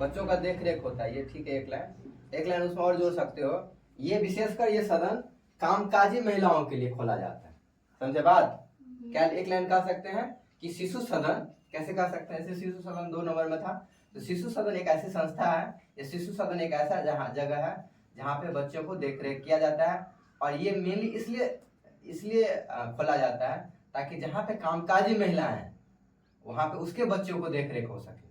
बच्चों का देख रेख होता है, ये ठीक है। एक लाइन उसमें और जोड़ सकते हो, ये विशेषकर ये सदन कामकाजी महिलाओं के लिए खोला जाता है। समझे बात? क्या एक लाइन कह सकते हैं कि शिशु सदन, कैसे कह सकते हैं? ऐसे शिशु सदन 2 नंबर में था, तो शिशु सदन एक ऐसी संस्था है, ये शिशु सदन एक ऐसा जगह है जहाँ पे बच्चों को देख रेख किया जाता है। और ये मेनली इसलिए खोला जाता है ताकि जहाँ पे कामकाजी महिला है वहां पे उसके बच्चों को देख रेख हो सके।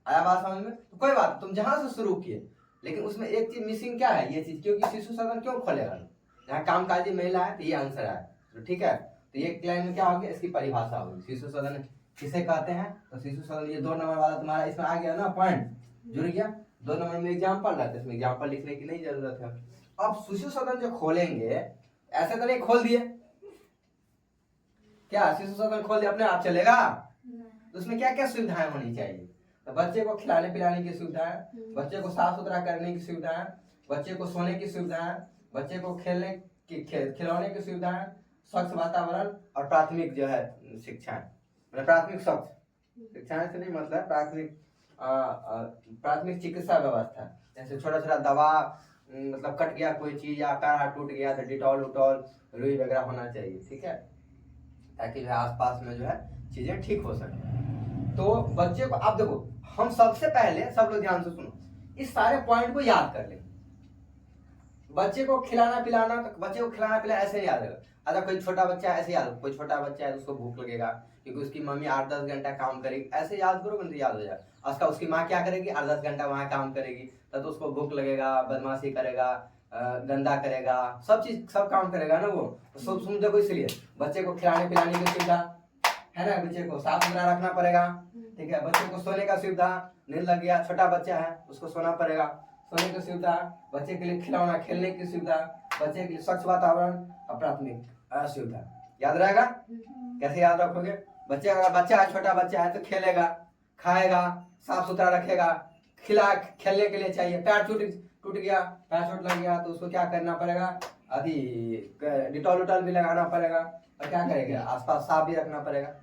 आया बात समझ में? तो कोई बात, तुम जहां से शुरू किए, लेकिन उसमें एक चीज मिसिंग क्या है, ये चीज, क्योंकि शिशु सदन क्यों खोलेगा? जहाँ कामकाजी महिला है, तो ये आंसर है। तो ठीक है, तो ये लाइन में क्या होगी, इसकी परिभाषा होगी। शिशु सदन किसे कहते हैं? तो शिशु सदन, ये 2 नंबर वाला तुम्हारा इसमें आ गया ना, पॉइंट जुड़ गया। 2 नंबर में एग्जाम्पल रहता है, इसमें एग्जाम्पल लिखने की नहीं जरूरत है। अब शिशु सदन जो खोलेंगे, ऐसे तो नहीं खोल दिए, क्या शिशु सदन खोल दिया अपने आप चलेगा? तो उसमें क्या क्या सुविधाएं होनी चाहिए? तो बच्चे को खिलाने पिलाने की सुविधा है, बच्चे को साफ सुथरा करने की सुविधा है, बच्चे को सोने की सुविधा है, बच्चे को खेलने की खिलौने की सुविधा है, स्वच्छ वातावरण और प्राथमिक जो है शिक्षा, मतलब प्राथमिक स्वच्छ शिक्षा से नहीं मतलब प्राथमिक चिकित्सा व्यवस्था, जैसे छोटा छोटा दवा, मतलब कट गया कोई चीज या पैर हाथ टूट गया तो डिटॉल उटॉल रुई वगैरह होना चाहिए। ठीक है, ताकि जो है आसपास में जो है चीजें ठीक हो सके। तो बच्चे को, आप देखो, हम सबसे पहले, सब लोग ध्यान से सुनो, इस सारे पॉइंट को याद कर ले। बच्चे को खिलाना पिलाना, तो बच्चे को खिलाना पिलाना ऐसे याद रहेगा। अगर कोई छोटा बच्चा है ऐसे याद, कोई छोटा बच्चा है उसको भूख लगेगा क्योंकि उसकी मम्मी 8-10 घंटा काम करेगी, ऐसे याद करो, तो याद हो जाए। उसकी माँ क्या करेगी, 8-10 घंटा वहां काम करेगी, तब तो उसको भूख लगेगा, बदमाशी करेगा, गंदा करेगा, सब चीज सब काम करेगा ना वो। तो सब सुन देखो, इसलिए बच्चे को खिलाने पिलाने की सुविधा है ना, बच्चे को साफ सुथरा रखना पड़ेगा। ठीक है, बच्चे को सोने का सुविधा, नींद लग गया, छोटा बच्चा है उसको सोना पड़ेगा, सोने की सुविधा, बच्चे के लिए खिलौना खेलने की सुविधा, बच्चे के लिए स्वच्छ वातावरण और प्राथमिक सुविधा। याद रहेगा? कैसे याद रखोगे? बच्चे, अगर बच्चा है, छोटा बच्चा है, तो खेलेगा, खाएगा, साफ सुथरा रखेगा, खेलने के लिए चाहिए। पैर टूट गया, पैर चोट लग गया, तो उसको क्या करना पड़ेगा, अभी डिटॉल उटॉल भी लगाना पड़ेगा, और क्या करेगा, आसपास साफ भी रखना पड़ेगा।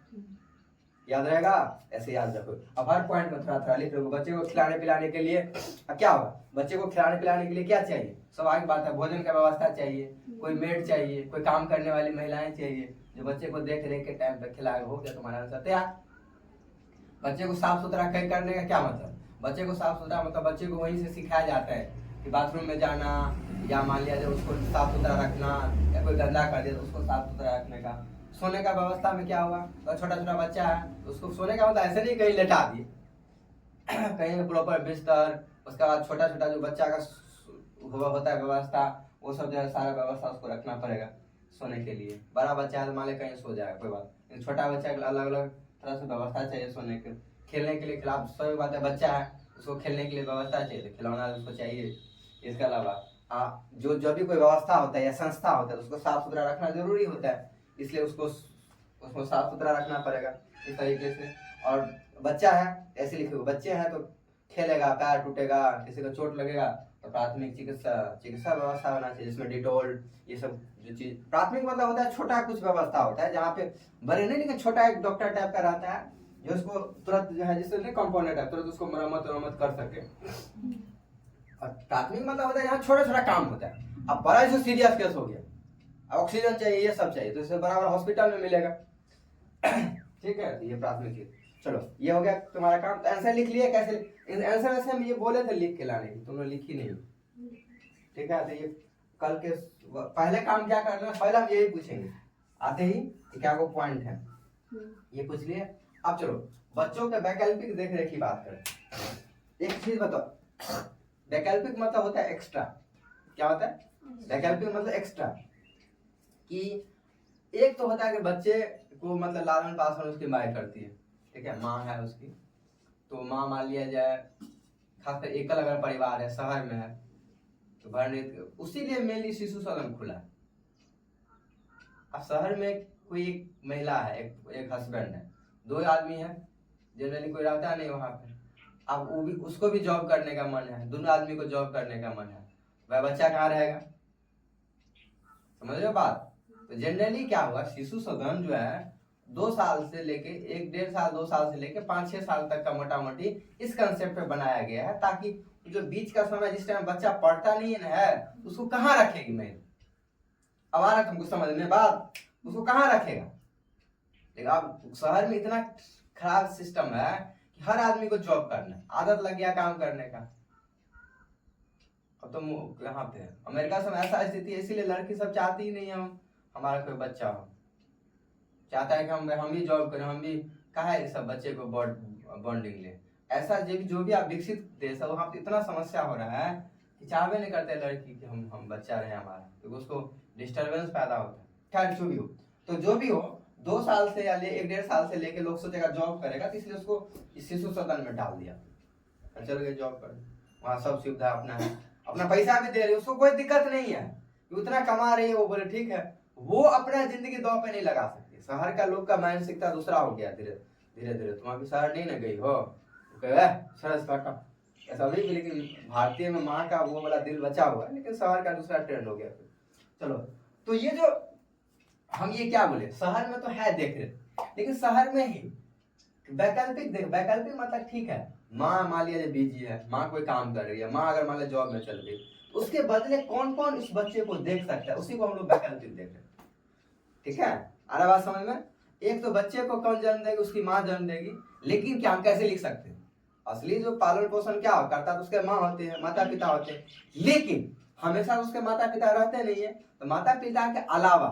याद रहेगा? ऐसे याद रखो। अब हर पॉइंट में थोड़ा थोड़ा लिख लो। बच्चे को खिलाने पिलाने के लिए अब क्या होगा, बच्चे को खिलाने पिलाने के लिए क्या चाहिए? स्वाभाविक बात है, भोजन का व्यवस्था चाहिए, कोई मेड चाहिए, कोई काम करने वाली महिलाएं चाहिए जो बच्चे को देख रेख के टाइम पे खिलाए। हो गया तुम्हारा आंसर तैयार। बच्चे को साफ सुथरा करने का क्या मतलब? बच्चे को साफ सुथरा मतलब बच्चे को वहीं से सिखाया जाता है कि बाथरूम में जाना, या मान लिया जाए उसको साफ सुथरा रखना, या कोई गंदा कर दिया तो उसको साफ सुथरा रखने का। सोने का व्यवस्था में क्या होगा, तो छोटा छोटा बच्चा है उसको सोने का मतलब ऐसे नहीं कहीं लेटा दिए कहीं प्रॉपर बिस्तर, उसके बाद छोटा छोटा जो बच्चा का होता है व्यवस्था, वो सब जो है सारा व्यवस्था उसको रखना पड़ेगा सोने के लिए। बड़ा बच्चा है तो मान ले कहीं सो जाए कोई बात, छोटा बच्चा के अलग अलग तरह से व्यवस्था चाहिए सोने के। खेलने के लिए खिलाफ, सभी बात है, बच्चा है उसको खेलने के लिए व्यवस्था चाहिए, तो खिलौना उसको चाहिए। इसके अलावा जो भी कोई व्यवस्था होता है या संस्था होता है तो उसको साफ सुथरा रखना जरूरी होता है, इसलिए उसको साफ सुथरा रखना पड़ेगा इस तरीके से। और बच्चा है ऐसे लिखोगे, बच्चे हैं तो खेलेगा, पैर टूटेगा, किसी को चोट लगेगा, तो प्राथमिक चिकित्सा व्यवस्था होना चाहिए, जिसमें डिटोल, ये सब जो चीज। प्राथमिक मतलब होता है छोटा कुछ व्यवस्था होता है जहाँ पे बड़े नहीं, लेकिन छोटा एक डॉक्टर टाइप का रहता है जो उसको तुरंत जो है, जिससे नहीं कंपाउंडेड है, तुरंत उसको मरम्मत कर सके। और प्राथमिक मतलब होता है यहाँ छोटा छोटा काम होता है। अब बड़ा जो सीरियस केस हो गया, ऑक्सीजन चाहिए, ये सब चाहिए, तो इसे बराबर हॉस्पिटल में मिलेगा। ठीक है, तो ये प्राथमिक चीज। चलो ये हो गया तुम्हारा काम। तो आंसर लिख लिया, कैसे आंसर? वैसे हम ये बोले थे लिख के लाने की, तुमने लिखी नहीं। ठीक है, तो ये कल के पहले काम क्या करना है, पहले हम यही पूछेंगे आते ही कि क्या को पॉइंट है, ये पूछ लिए। अब चलो बच्चों के वैकल्पिक देख रेख की बात करें। एक चीज बताओ, वैकल्पिक मतलब होता है एक्स्ट्रा। क्या होता है वैकल्पिक मतलब? एक्स्ट्रा। कि एक तो होता है कि बच्चे को मतलब लालन पालन उसकी माँ करती है, ठीक है, माँ है उसकी, तो माँ मान लिया जाए, खासकर एकल अगर परिवार है, शहर में है, तो भरने उसी लिए मेनली शिशु सदन खुला। अब शहर में कोई एक महिला है, एक हस्बैंड है, 2 आदमी है, जनरली कोई रहता नहीं वहां पे। अब वो भी, उसको भी जॉब करने का मन है, दोनों आदमी को जॉब करने का मन है, वह बच्चा कहाँ रहेगा? समझ रहे हो बात? तो जनरली क्या हुआ, शिशु सदन जो है 2 साल से लेके 1 1.5 साल 2 साल से लेके 5 6 साल तक का मोटा मोटी इस कंसेप्ट पे बनाया गया है, ताकि जो बीच का समय जिस टाइम बच्चा पढ़ता नहीं है उसको कहाँ रखेगी मैं, अब आ रहा तुमको समझ में बात, उसको कहाँ रखेगा। लेकिन अब शहर में इतना खराब सिस्टम है कि हर आदमी को जॉब करना है, आदत लग गया काम करने का। अब तो यहाँ पे अमेरिका से ऐसा स्थिति है, इसीलिए लड़की सब चाहती ही नहीं है हम हमारा कोई बच्चा हो, चाहता है कि हम भी जॉब करें, हम भी कहा है सब बच्चे को बॉन्डिंग ले। ऐसा जो भी आप विकसित देश है वहाँ पे इतना समस्या हो रहा है कि चाहवे नहीं करते लड़की कि हम बच्चा रहे हमारा, क्योंकि उसको डिस्टर्बेंस पैदा होता है। खैर जो भी हो, तो जो भी हो 2 साल से या 1 1.5 साल से लेके लोग सोचेगा जॉब करेगा, तो इसलिए उसको शिशु सदन में डाल दिया, चल गए जॉब कर, वहाँ सब सुविधा अपना है, अपना पैसा भी दे रही है, उसको कोई दिक्कत नहीं है, उतना कमा रही है, वो बोले ठीक है, वो अपना जिंदगी दांव पे नहीं लगा सकती। शहर का लोग का मानसिकता दूसरा हो गया धीरे धीरे धीरे। तुम अभी शहर नहीं ना गई हो, ऐसा भी, लेकिन भारतीय में माँ का वो वाला दिल बचा हुआ है, लेकिन शहर का दूसरा ट्रेंड हो गया। चलो, तो ये जो हम ये क्या बोले, शहर में तो है देख रहे, लेकिन शहर में ही वैकल्पिक देख, वैकल्पिक मतलब ठीक है, माँ मान लिया बिजी है, माँ कोई काम कर रही है, माँ अगर मान लिया जॉब में चल गई, उसके बदले कौन कौन इस बच्चे को देख सकता है, उसी को हम लोग वैकल्पिक देख रहे हैं। ठीक है, आ रहा बात समझ में। एक तो बच्चे को कौन जन्म देगी, उसकी माँ जन्म देगी, लेकिन क्या हम कैसे लिख सकते हैं, असली जो पालन पोषण क्या करता है, तो उसके माँ होते हैं, माता पिता होते हैं, लेकिन हमेशा उसके माता पिता रहते नहीं है, तो माता पिता के अलावा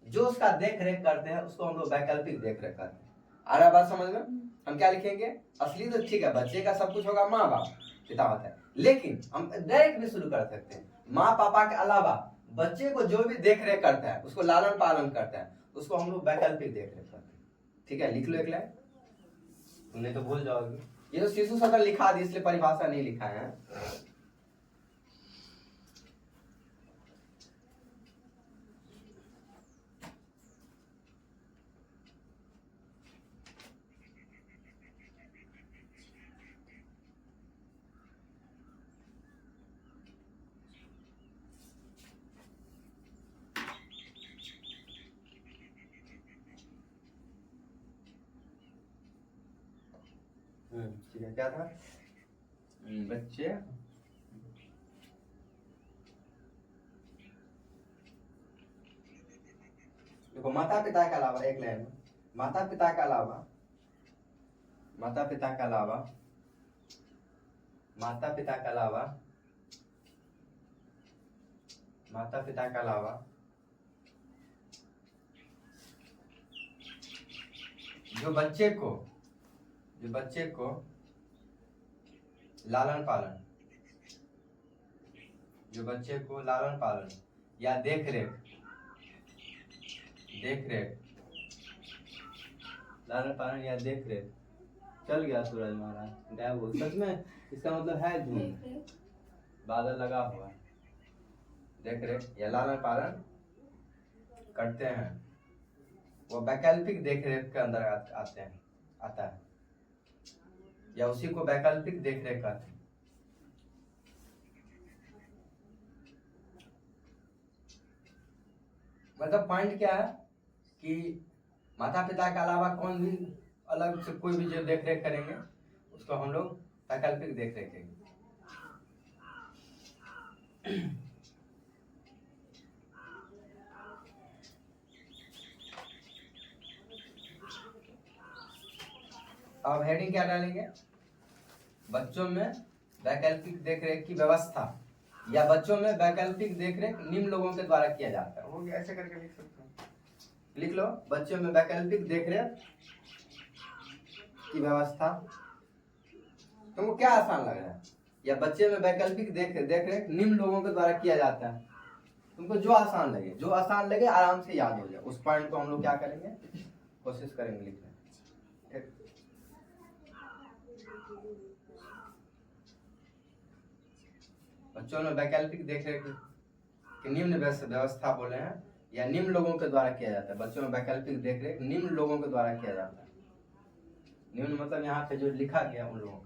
जो उसका देख रेख करते हैं उसको हम लोग वैकल्पिक देख रेख करते हैं। आ रहा बात समझ में। हम क्या लिखेंगे, असली तो ठीक है बच्चे का सब कुछ होगा, माँ बाप पिता होता है, लेकिन हम डायरेक्ट भी शुरू कर सकते हैं, माँ पापा के अलावा बच्चे को जो भी देख रेख करता है, उसको लालन पालन करता है, उसको हम लोग वैकल्पिक देख रेख करते हैं। ठीक है, लिख लो एक लाइन, तुमने तो भूल जाओगे। ये तो शिशु सदन लिखा दी, इसलिए परिभाषा नहीं लिखा है। ठीक है, क्या था, बच्चे देखो, माता पिता के अलावा, एक लाइन में, माता पिता के अलावा, माता पिता के अलावा, माता पिता के अलावा, माता पिता के अलावा जो बच्चे को लालन पालन, जो बच्चे को लालन पालन या देख रेख, लालन पालन या देख रेख, चल गया सूरज महाराज गायब हो, सच में इसका मतलब है धूम, बादल लगा हुआ है, देख रेख या लालन पालन करते हैं, वो वैकल्पिक देख रेख के अंदर आते हैं, आता है, या उसी को वैकल्पिक देख रेख कहते हैं। मतलब पॉइंट क्या है कि माता पिता के अलावा कौन भी अलग से कोई भी जो देख रेख करेंगे उसको हम लोग वैकल्पिक देख रेख करेंगे। अब हेडिंग क्या डालेंगे, बच्चों में वैकल्पिक देखरेख की व्यवस्था या बच्चों में वैकल्पिक देखरेख निम्न लोगों के द्वारा किया जाता है। वो ऐसे करके लिख सकते हो, लिख लो, बच्चों में वैकल्पिक देखरेख की व्यवस्था। तुमको क्या आसान लग रहा है, या बच्चे में वैकल्पिक देखरेख निम्न लोगों के द्वारा किया जाता है। तुमको जो आसान लगे आराम से याद हो जाए, उस पॉइंट को हम लोग क्या करेंगे, कोशिश करेंगे लिखने। बच्चों में वैकल्पिक देखरेख की निम्न व्यवस्था बोले हैं या निम्न लोगों के द्वारा किया जाता है। बच्चों में वैकल्पिक देखरेख निम्न लोगों के द्वारा किया जाता है। निम्न मतलब यहाँ पे जो लिखा गया उन लोगों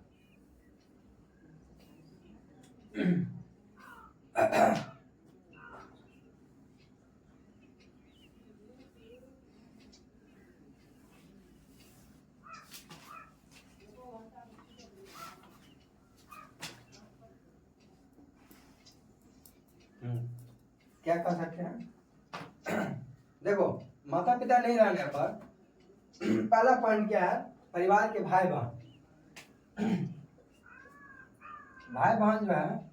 क्या कर सकते हैं? देखो, माता पिता नहीं रहने पर पहला पॉइंट क्या है, परिवार के भाई बहन। भाई बहन जो है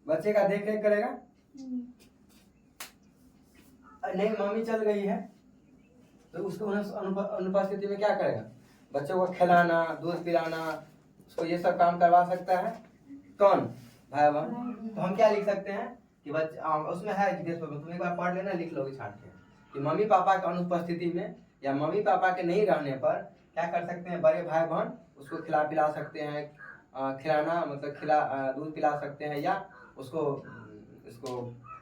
बच्चे का देख रेख करेगा। नहीं मम्मी चल गई है तो उसको अनुपस्थिति में क्या करेगा? बच्चों को खिलाना, दूध पिलाना, उसको ये सब काम करवा सकता है कौन? भाई बहन। तो हम क्या लिख सकते हैं कि उसमें है, तुम एक बार पढ़ लेना, लिख लोगे छाट के, कि मम्मी पापा की अनुपस्थिति में या मम्मी पापा के नहीं रहने पर क्या कर सकते हैं बड़े भाई बहन? उसको खिला पिला सकते हैं, खिलाना मतलब दूध पिला सकते हैं, या उसको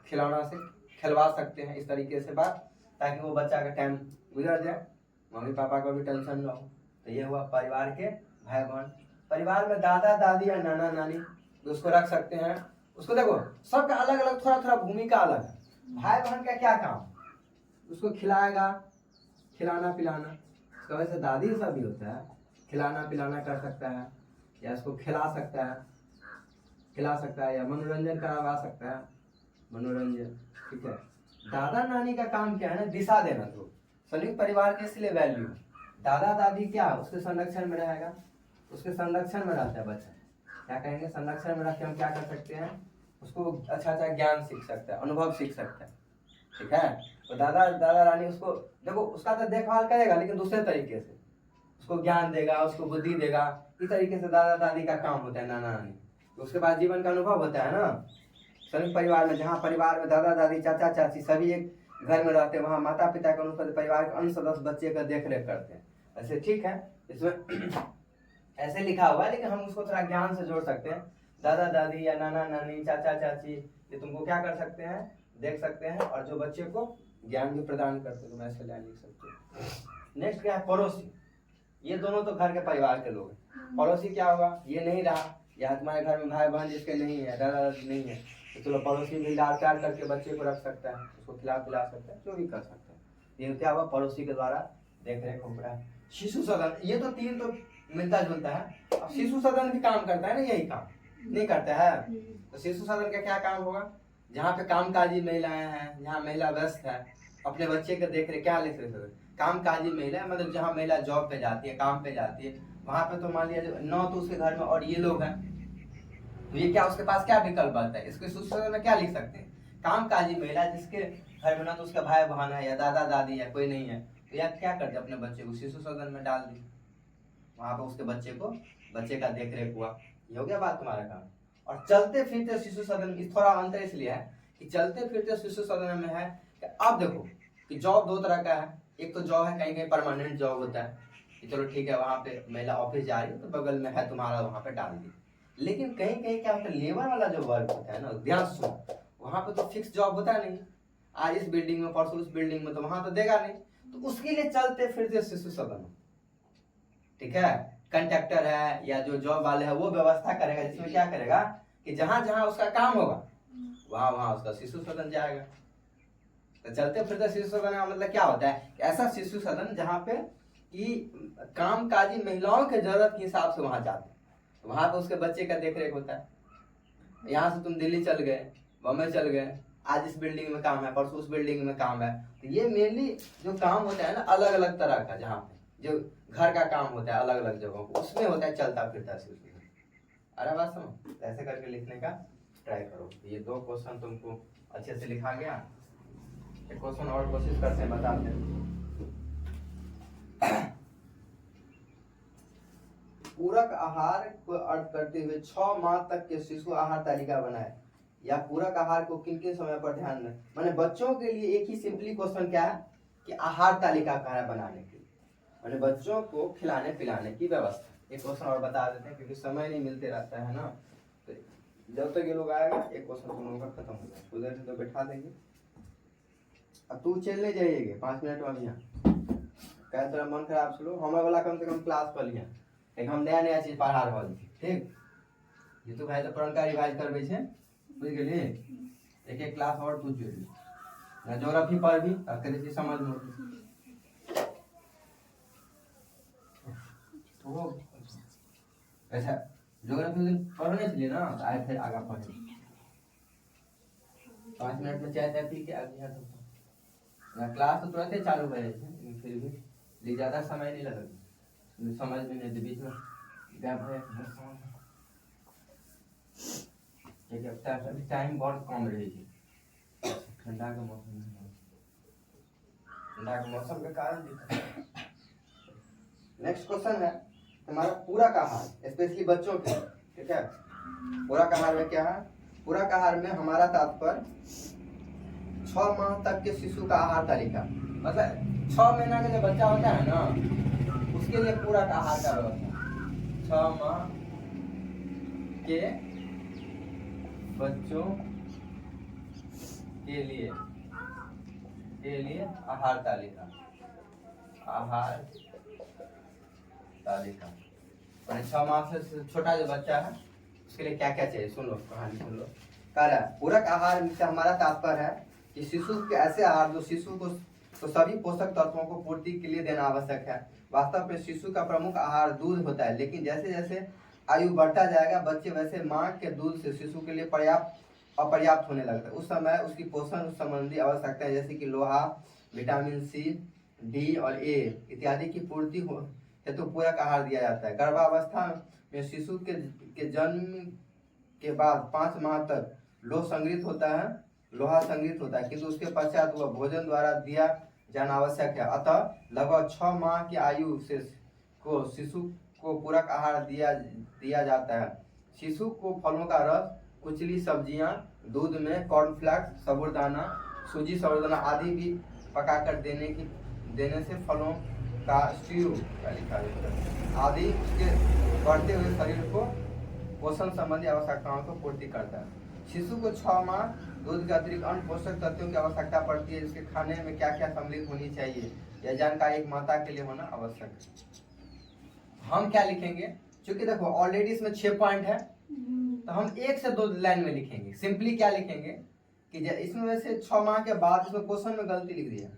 खिलौना से खिलवा सकते हैं, इस तरीके से बात, ताकि वो बच्चा का टाइम गुजर जाए, मम्मी पापा को भी टेंशन ना हो। तो ये हुआ परिवार के भाई बहन। परिवार में दादा दादी या नाना नानी उसको रख सकते हैं। उसको देखो, सबका अलग अलग थोड़ा थोड़ा भूमिका अलग है। भाई बहन का क्या काम? उसको खिलाएगा, खिलाना पिलाना। उसका वैसे दादी सा भी होता है, खिलाना पिलाना कर सकता है, या उसको खिला सकता है, या मनोरंजन करवा सकता है, मनोरंजन, ठीक है। दादा नानी का काम क्या है ना, दिशा देना। तो संयुक्त परिवार के इसलिए वैल्यू, दादा दादी क्या उसके संरक्षण में रहेगा, उसके संरक्षण में रहता है बच्चा, क्या कहेंगे, संरक्षण में रख के हम क्या कर सकते हैं, उसको अच्छा अच्छा ज्ञान सीख सकता है, अनुभव सीख सकता है, ठीक है। तो दादा दादा रानी उसको देखो, उसका तो देखभाल करेगा लेकिन दूसरे तरीके से, उसको ज्ञान देगा, उसको बुद्धि देगा, इस तरीके से दादा दादी का काम होता है, नाना नानी। तो उसके बाद जीवन का अनुभव होता है ना। संयुक्त परिवार में, जहाँ परिवार में दादा दादी चाचा चाची सभी एक घर में रहते हैं, वहाँ माता पिता के अनुसार परिवार के अन्य सदस्य बच्चे का देख रेख करते हैं। ऐसे ठीक है, इसमें ऐसे लिखा हुआ है, लेकिन हम उसको थोड़ा ज्ञान से जोड़ सकते हैं। दादा दादी या नाना नानी चाचा चाची ये तुमको क्या कर सकते हैं, देख सकते हैं, और जो बच्चे को ज्ञान भी प्रदान करते हैं। तुम ऐसे लाइन लिख सकते हो। नेक्स्ट क्या है, पड़ोसी। ये दोनों तो घर के परिवार के लोग हैं। पड़ोसी क्या होगा, ये नहीं रहा, या तुम्हारे घर में भाई बहन जिसके नहीं है, दादा दादी नहीं है, तो चलो पड़ोसी भी लाड़ प्यार करके बच्चे को रख सकता है, उसको खिला पिला सकता है, जो भी कर सकता है। ये क्या हुआ, पड़ोसी के द्वारा देख रेख हो रहा है। शिशु सदन, ये तो तीन तो मिलता जुलता है। अब शिशु सदन भी काम करता है ना, यही काम नहीं करता है। तो शिशु सदन का क्या काम होगा, जहाँ पे कामकाजी महिलाएं हैं, जहाँ महिला व्यस्त है, अपने बच्चे के देख रेख, क्या लिख रहे, कामकाजी महिला मतलब जहाँ महिला जॉब पे जाती है, काम पे जाती है, वहां पे तो मान लिया नौ तो उसके घर में और ये लोग हैं, तो ये क्या उसके पास क्या विकल्प आता है, इसके शिशु सदन में क्या लिख सकते हैं, कामकाजी महिला जिसके घर में ना तो उसका भाई बहन है या दादा दादी है, कोई नहीं है, तो यार क्या करते अपने बच्चे को शिशु सदन में डाल दी, वहां पर उसके बच्चे का देख रेख हुआ। ये हो गया बात तुम्हारा काम। और चलते फिरते शिशु सदन, थोड़ा अंतर इसलिए है कि चलते फिरते शिशु सदन में है कि अब देखो कि जॉब दो तरह का है। एक तो जॉब है कहीं कहीं परमानेंट जॉब होता है कि चलो ठीक है, वहां पे महिला ऑफिस जा रही है तो बगल में है तुम्हारा, वहां पे डाल दी। लेकिन कहीं कहीं क्या होता है, लेबर वाला जो वर्क होता है ना, ध्यान सुनो, वहां पे तो फिक्स जॉब होता नहीं, आज इस बिल्डिंग में परसों उस बिल्डिंग में, तो वहां तो देगा नहीं, तो उसके लिए चलते फिरते शिशु सदन, ठीक है। कंडक्टर है या जो जॉब वाले है वो व्यवस्था करेगा, जिसमें क्या करेगा कि जहां जहां उसका काम होगा वहां वहां उसका शिशु सदन जाएगा। तो चलते फिरते शिशु सदन का मतलब क्या होता है, ऐसा शिशु सदन जहाँ पे कि कामकाजी महिलाओं के जरूरत के हिसाब से वहां जाते हैं, तो वहां पे उसके बच्चे का देख रेख होता है। यहाँ से तुम दिल्ली चल गए, बम्बई चल गए, आज इस बिल्डिंग में काम है, परसों उस बिल्डिंग में काम है, तो ये मेनली जो काम होता है ना अलग अलग तरह का, जहाँ पे जो घर का काम होता है अलग अलग जगहों को, उसमें होता है चलता फिरता शिशु सदन। अरे बात सुनो, ऐसे करके लिखने का ट्राई करो। ये दो क्वेश्चन तुमको अच्छे से लिखा गया, एक क्वेश्चन और कोशिश करते हैं, बताते हैं। पूरक आहार को अर्थ करते हुए 6 माह तक के शिशु आहार तालिका बनाए, या पूरक आहार को किन किन समय पर ध्यान में, माने बच्चों के लिए एक ही सिंपली क्वेश्चन क्या है कि आहार तालिका कहाँ बनाने के लिए, माने बच्चों को खिलाने पिलाने की व्यवस्था। एक क्वेश्चन और बता देते हैं क्योंकि समय नहीं मिलते रहता है ना, तो जब तक ये लोग आएगा एक क्वेश्चन तुम लोगों का खत्म हो जाए, उधर से तो बैठा देंगे। अब तू चलने जाइएगा 5 मिनट में, यहाँ क्या तेरा मन खराब सुनो, हमारे वाला कम से कम क्लास पर लिया, एक हम नया नया चीज पढ़ा रहल छी, ठीक। ये तो भाई तो पुरनका रिवाइज करबे छे, बुझ गेली, एक एक क्लास और तू जोड़ ना, ज्योग्राफी पढ़ भी अब कते चीज समझ में तो ऐसा ज्योग्राफी दिन पढ़ने चलिए ना, आए फिर आगे पढ़े। 5 मिनट में चाय पी के आगे यहाँ तो क्लास तो तुरंत ही चालू हो जाए, फिर भी ज़्यादा समय नहीं लगेगा, समझ में नहीं बीच में गैप है। टाइम बहुत कम रहेगी ठंडा के मौसम में, ठंडा के मौसम के कारण दिक्कत है। नेक्स्ट क्वेश्चन है हमारा पूरक आहार, स्पेशली बच्चों के, ठीक है। पूरक आहार में क्या है? पूरक आहार में हमारा तात्पर्य 6 माह तक के शिशु का आहार तालिका, मतलब 6 महीना का जो बच्चा होता है ना, उसके लिए पूरक आहार का व्यवस्था। 6 माह के बच्चों के लिए आहार तालिका, आहार तालिका। 6 माह से छोटा जो बच्चा है उसके लिए क्या क्या चाहिए, सुन लो कहानी सुन लो। कह रहा है पूरक आहार से हमारा तात्पर्य है कि शिशु के ऐसे आहार जो शिशु को तो सभी पोषक तत्वों को पूर्ति के लिए देना आवश्यक है। वास्तव में शिशु का प्रमुख आहार दूध होता है, लेकिन जैसे जैसे आयु बढ़ता जाएगा बच्चे वैसे माँ के दूध से शिशु के लिए अपर्याप्त होने लगता है। उस समय उसकी पोषण संबंधी आवश्यकताएं जैसे कि लोहा, विटामिन सी, डी और ए इत्यादि की पूर्ति हो हेतु पूरक आहार दिया जाता है। गर्भावस्था में शिशु के जन्म के बाद 5 माह तक लोहा संग्रहित होता है, किंतु उसके पश्चात वह भोजन द्वारा दिया जाना आवश्यक है। अतः लगभग 6 माह की आयु से को शिशु को पूरक आहार दिया जाता है। शिशु को फलों का रस, कुचली सब्जियां, दूध में कॉर्नफ्लेक्स, साबूदाना, सूजी साबूदाना आदि भी पकाकर देने से फलों का स्ट्यू आदि उसके बढ़ते हुए शरीर को पोषण संबंधी आवश्यकताओं को पूर्ति करता है। शिशु को 6 माह दूध के अतिरिक्त अन्य पोषक तत्वों की आवश्यकता पड़ती है, जिसके खाने में क्या क्या सम्मिलित होनी चाहिए यह जानकारी एक माता के लिए होना आवश्यक है। हम क्या लिखेंगे, क्योंकि देखो ऑलरेडी इसमें 6 पॉइंट है, तो हम 1 से 2 लाइन में लिखेंगे। सिंपली क्या लिखेंगे कि इसमें वैसे 6 माह के बाद, इसमें क्वेश्चन में गलती लिख दिया,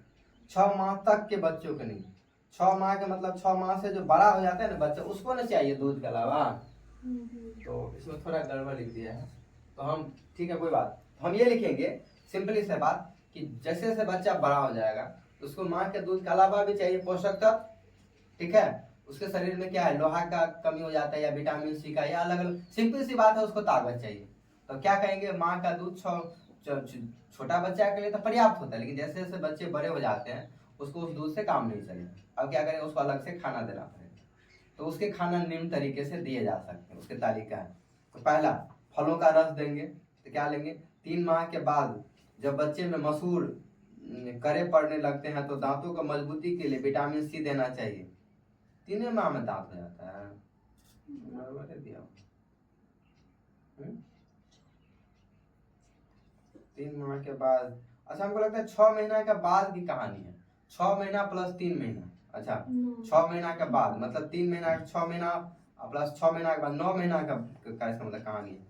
6 माह तक के बच्चों को नहीं, 6 माह के मतलब 6 माह से जो बड़ा हो जाता है ना बच्चा, उसको ना चाहिए दूध के अलावा, तो इसमें थोड़ा गड़बड़ लिख दिया है। तो हम ठीक है कोई बात, हम ये लिखेंगे सिंपली से बात कि जैसे जैसे बच्चा बड़ा हो जाएगा तो उसको माँ के दूध के अलावा भी चाहिए पोषक तत्व, ठीक है। उसके शरीर में क्या है, लोहा का कमी हो जाता है या विटामिन सी का, या अलग अलग, सिंपल सी बात है, उसको ताकत चाहिए। तो क्या कहेंगे, माँ का दूध छोटा बच्चा के लिए तो पर्याप्त होता है, लेकिन जैसे जैसे बच्चे बड़े हो जाते हैं उसको उस दूध से काम नहीं चलेगा। अब क्या करें, उसको अलग से खाना देना पड़ेगा। तो उसके खाना निम्न तरीके से दिए जा सकते हैं, उसके तालिका है। तो पहला फलों का रस देंगे, तो क्या लेंगे, 3 माह के बाद जब बच्चे में मसूर करे पड़ने लगते हैं तो दांतों को मजबूती के लिए विटामिन सी देना चाहिए। 3 माह में दांत हो जाता है, 3 माह के बाद। अच्छा हमको लगता है 6 महीना के बाद की कहानी है, 6 महीना प्लस 3 महीना। अच्छा 6 महीना के बाद मतलब 3 महीना, 6 महीना प्लस 6 महीना के बाद 9 महीना का इसका मतलब कहानी है।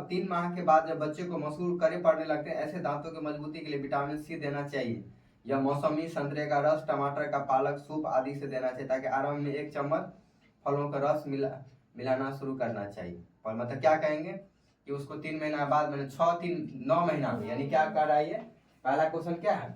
3 माह के बाद जब बच्चे को मसूर करे पड़ने लगते हैं, ऐसे दांतों की मजबूती के लिए विटामिन सी देना चाहिए। या मौसमी संतरे का रस, टमाटर का पालक सूप आदि से देना चाहिए, ताकि आरंभ में 1 चम्मच फलों का रस मिलाना शुरू करना चाहिए। और मतलब क्या कहेंगे कि उसको 3 महीना बाद मैंने 6 3 9 महीना में, यानी क्या कर रहा है, पहला क्वेश्चन क्या है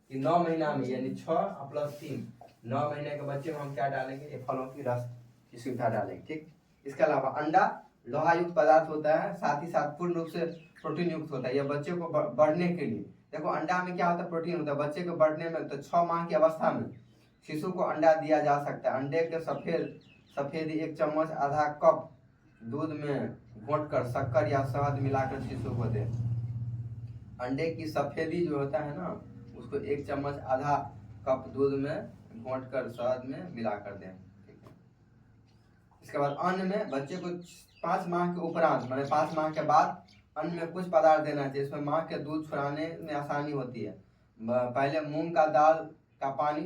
कि 9 महीना में, यानी 6 प्लस 3 9 महीने के बच्चे में हम क्या डालेंगे, ये फलों की रस की सुविधा डालेंगे, ठीक। इसके अलावा अंडा लोहा युक्त पदार्थ होता है, साथ ही साथ पूर्ण रूप से प्रोटीन युक्त होता है। यह बच्चे को बढ़ने के लिए, देखो अंडा में क्या होता है, प्रोटीन होता है बच्चे को बढ़ने में। तो 6 माह की अवस्था में शिशु को अंडा दिया जा सकता है। अंडे के सफेद 1 चम्मच आधा कप दूध में घोटकर शक्कर या शहद मिलाकर शिशु को दें। अंडे की सफेदी जो होता है ना, उसको 1 चम्मच आधा कप दूध में घोटकर शहद में मिलाकर दें। इसके बाद अन्न में बच्चे को 5 माह के उपरांत मैंने 5 माह के बाद अन्न में कुछ पदार्थ देना चाहिए, इसमें माँ के दूध छुड़ाने में आसानी होती है। पहले मूंग का दाल का पानी,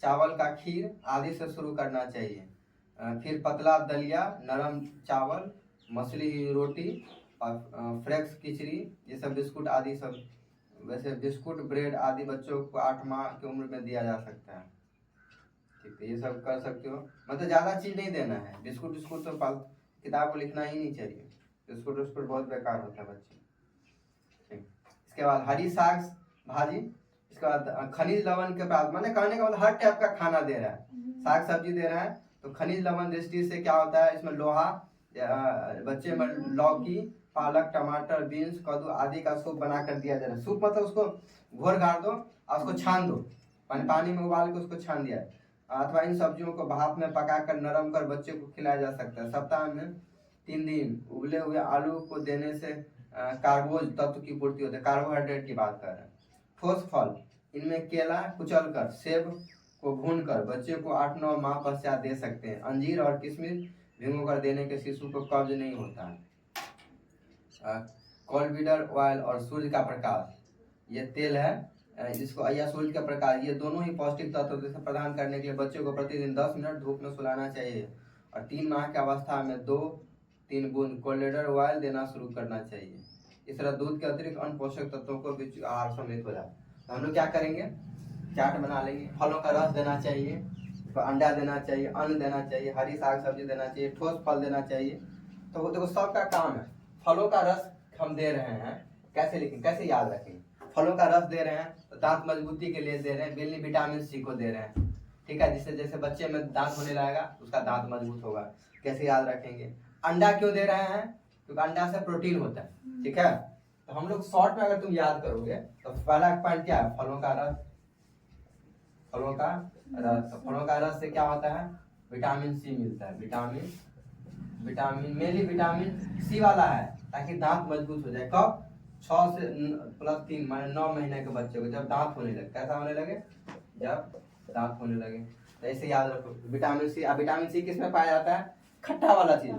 चावल का खीर आदि से शुरू करना चाहिए। फिर पतला दलिया, नरम चावल, मछली रोटी और फ्रेक्स खिचड़ी, ये सब बिस्कुट आदि सब। वैसे बिस्कुट ब्रेड आदि बच्चों को 8 माह की उम्र में दिया जा सकता है, ठीक है। ये सब कर सकते हो, मतलब ज़्यादा चीज़ नहीं देना है। बिस्कुट तो किताब को लिखना ही नहीं चाहिए, बिस्कुट बहुत बेकार होता है बच्चे, ठीक। इसके बाद हरी साग भाजी, इसके बाद खनिज लवण के प्राप्त, माने कहने का मतलब हर टाइप का खाना दे रहा है, साग सब्जी दे रहा है। तो खनिज लवण दृष्टि से क्या होता है, इसमें लोहा, बच्चे में लौकी, पालक, टमाटर, बीन्स, कद्दू आदि का सूप बनाकर दिया जा रहा है। सूप मतलब उसको घोर घाट दो और उसको छान दो, पानी में उबाल के उसको छान दिया, अथवा इन सब्जियों को भाप में पकाकर नरम कर बच्चे को खिलाया जा सकता है। सप्ताह में 3 दिन उबले हुए आलू को देने से कार्बोज तत्व की पूर्ति होती है, कार्बोहाइड्रेट की बात कर रहे हैं। ठोस फल, इनमें केला कुचल कर, सेब को भून कर बच्चे को 8-9 माह पश्चात दे सकते हैं। अंजीर और किशमिश भिगो कर देने के शिशु को कब्ज नहीं होता है। कोलविडर ऑयल और सूर्य का प्रकाश, ये तेल है जिसको, या सूर्य का प्रकाश, ये दोनों ही पौष्टिक तत्व प्रदान करने के लिए बच्चे को प्रतिदिन 10 मिनट धूप में सुलाना चाहिए और 3 माह की अवस्था में 2-3 बूंद कोलविडर ऑयल देना शुरू करना चाहिए। इस तरह दूध के अतिरिक्त अन्य पोषक तत्वों को भी आहार सम्मिलित हो जाए। तो हम लोग क्या करेंगे, चाट बना लेंगे, फलों का रस देना चाहिए, अंडा देना चाहिए, अन्न देना चाहिए, हरी साग सब्जी देना चाहिए, ठोस फल देना चाहिए। तो वो देखो सबका काम है। फलों का रस हम दे रहे हैं, कैसे लिखें, कैसे याद रखेंगे, फलों का रस दे रहे हैं तो दांत मजबूती के लिए दे रहे हैं, बेली विटामिन सी को दे रहे हैं, ठीक है, जिससे जैसे बच्चे में दांत होने लगेगा उसका दांत मजबूत होगा। कैसे याद रखेंगे, अंडा क्यों दे रहे हैं, क्योंकि अंडा से प्रोटीन होता है, ठीक है। तो हम लोग शॉर्ट में अगर तुम याद करोगे तो पहला पॉइंट क्या है, फलों का रस, फलों का रस। तो फलों का रस से क्या होता है, विटामिन सी मिलता है, विटामिन मेनली विटामिन सी वाला है, ताकि दांत मजबूत हो जाए। कब, 6 से +3 माने 9 महीने के बच्चे को जब दांत होने लगे, कैसा होने लगे, जब दांत होने लगे। तो ऐसे याद रखो विटामिन सी। अब विटामिन सी किसमें पाया जाता है, खट्टा वाला चीज,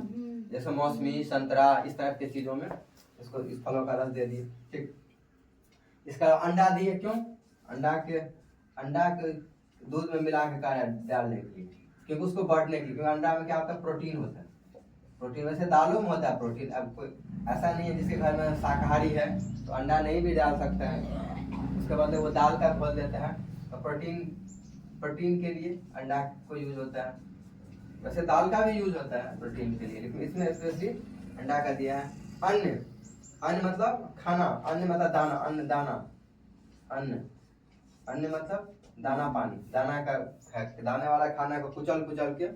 जैसे मौसमी, संतरा, इस टाइप के चीजों में इसको, इस फलों का रस दे दिए, ठीक। इसका अंडा दिए, क्यों, अंडा के दूध में मिला के डालने के लिए, क्योंकि उसको बढ़ने के लिए, क्योंकि अंडा में क्या होता है, प्रोटीन होता है, प्रोटीन वैसे दालों में होता है प्रोटीन। अब कोई ऐसा नहीं है जिसके घर में शाकाहारी है तो अंडा नहीं भी डाल सकता है, उसके बाद वो दाल का खोल देता है। तो प्रोटीन के लिए अंडा को यूज होता है, वैसे दाल का भी यूज होता है प्रोटीन के लिए, लेकिन इसमें स्पेशली अंडा का दिया है। अन्न मतलब खाना, अन्न मतलब दाना, अन्न दाना, अन्न मतलब दाना पानी, दाने वाला खाना को कुचल के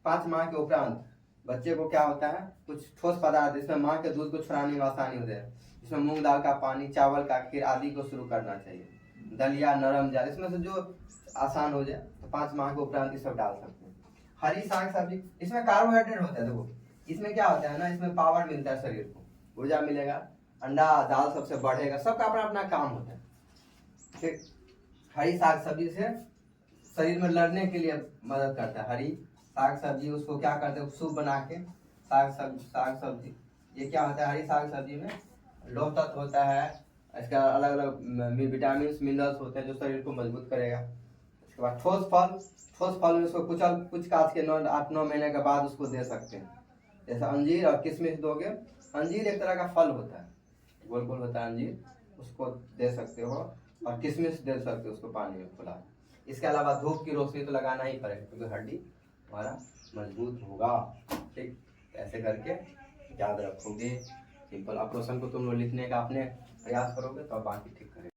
5 माह के उपरांत बच्चे को क्या होता है, कुछ ठोस पदार्थ जिसमें माँ के दूध को छुड़ाने में आसानी हो जाए, इसमें मूंग दाल का पानी, चावल का खीर आदि को शुरू करना चाहिए। दलिया, नरम जाल, इसमें से जो आसान हो जाए तो 5 माह के उपरांत ये सब डाल सकते हैं। हरी साग सब्जी, इसमें कार्बोहाइड्रेट होता है, देखो इसमें क्या होता है ना, इसमें पावर मिलता है, शरीर को ऊर्जा मिलेगा, अंडा दाल सबसे बढ़ेगा, सबका अपना अपना काम होता है, ठीक। हरी साग सब्जी से शरीर में लड़ने के लिए मदद करता है। हरी साग सब्जी, उसको क्या करते हैं, सूप बना के, साग सब्जी, ये क्या होता है, हरी साग सब्जी में लौह तत्व होता है, इसका अलग अलग विटामिन मिनरल्स होते हैं जो शरीर को मजबूत करेगा। इसके बाद ठोस फल में उसको कुछ काट के 8-9 महीने के बाद उसको दे सकते हैं, जैसे अंजीर और किशमिश दोगे। अंजीर एक तरह का फल होता है, गोल गोल होता है अंजीर, उसको दे सकते हो, और किशमिश दे सकते हो उसको पानी में फुला। इसके अलावा धूप की रोशनी तो लगाना ही पड़ेगा, क्योंकि हड्डी हमारा मजबूत होगा, ठीक। ऐसे करके याद रखोगे, सिंपल। अब प्रश्न को तुम लोग लिखने का अपने प्रयास करोगे तो बाकी ठीक करेगा।